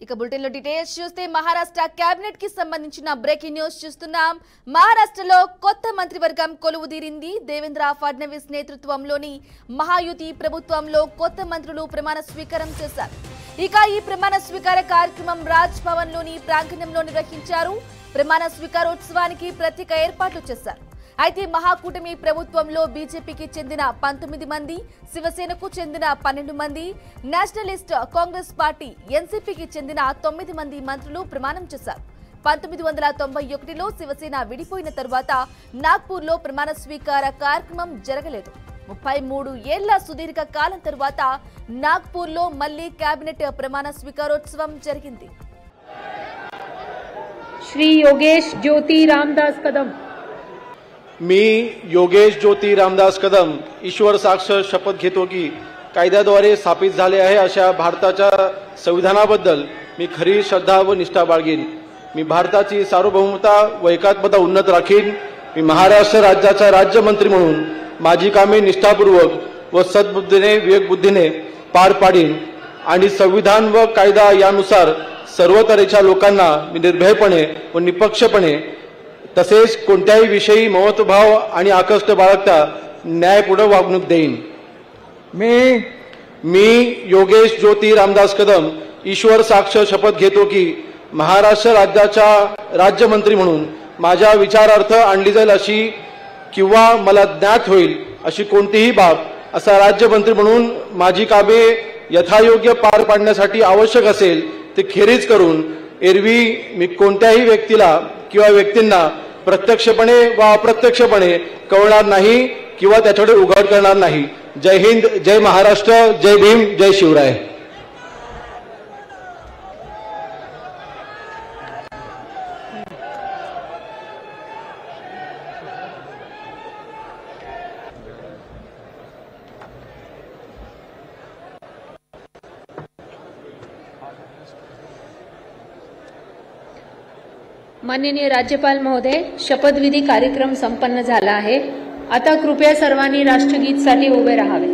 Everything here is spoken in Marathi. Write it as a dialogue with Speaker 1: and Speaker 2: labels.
Speaker 1: ఇక బులెటిన్లో డీటెయిల్స్ చూస్తే మహారాష్ట్ర కేబినెట్ కి సంబంధించిన బ్రేకింగ్ న్యూస్ చూస్తున్నాం। మహారాష్ట్రలో కొత్త మంత్రివర్గం కొలువుదీరింది। దేవేంద్ర ఫడ్నవీస్ నేతృత్వంలోని మహాయుతి ప్రభుత్వంలో కొత్త మంత్రులు ప్రమాణ స్వీకారం చేశారు। ఇక ఈ ప్రమాణ స్వీకార కార్యక్రమం రాజ్ భవన్ లోని ప్రాంగణంలో నిర్వహించారు। ప్రమాణ స్వీకారోత్సవానికి ప్రత్యేక ఏర్పాట్లు చేశారు। అయితే మహాకూటమి ప్రభుత్వంలో బీజేపీకి చెందిన 19 మంది, శివసేనకు చెందిన 12 మంది, నేషనలిస్ట్ కాంగ్రెస్ పార్టీ ఎన్సీపీకి చెందిన 9 మంది మంత్రులు ప్రమాణం చేశారు। 1991లో శివసేన విడిపోయిన తర్వాత నాగ్పూర్లో ప్రమాణ స్వీకార కార్యక్రమం జరగలేదు। 33 ఏళ్ల సుదీర్ఘ కాలం తర్వాత నాగ్పూర్లో మళ్లీ కేబినెట్ ప్రమాణ స్వీకారోత్సవం జరిగింది।
Speaker 2: श्री योगेश ज्योति रामदास कदम।
Speaker 3: मी योगेश ज्योति रामदास कदम ईश्वर साक्ष शपथ घेतो की कायद्याद्वारे स्थापित झाले आहे अशा भारताच्या संविधानाबद्दल मी खरी श्रद्धा व निष्ठा बाळगीन। मी भारताची सार्वभौमता व एकात्मता उन्नत राखीन। मी महाराष्ट्र राज्याचा राज्यमंत्री म्हणून माझी कामे निष्ठापूर्वक व सद्बुद्धीने विवेकबुद्धीने पार पाडीन आणि संविधान व कायदा यानुसार सर्व तऱ्हेच्या लोकांना मी निर्भयपणे व निपक्षपणे तसेच कोणत्याही विषयी महत्वभाव आणि आकष्ट बाळगता न्यायपूर्ण वागणूक देईन। मी योगेश ज्योति रामदास कदम ईश्वर साक्ष शपथ घेतो की महाराष्ट्र राज्याचा राज्यमंत्री म्हणून माझ्या विचारार्थ आणली जाईल अशी किंवा मला ज्ञात होईल अशी कोणतीही बाब असा राज्यमंत्री म्हणून माझी कामे यथायोग्य पार पाडण्यासाठी आवश्यक असेल ते खेरीज करून एरवी मी कोणत्याही व्यक्तीला किंवा व्यक्तींना प्रत्यक्षपणे व अप्रत्यक्षपणे कळवणार नाही किंवा त्याच्याकडे उघड करणार नाही। जय हिंद, जय महाराष्ट्र, जय भीम, जय शिवराय।
Speaker 2: माननीय राज्यपाल महोदय, शपथविधी कार्यक्रम संपन्न झाला आहे। आता कृपया सर्वांनी राष्ट्रगीत साठी उभे राहावे।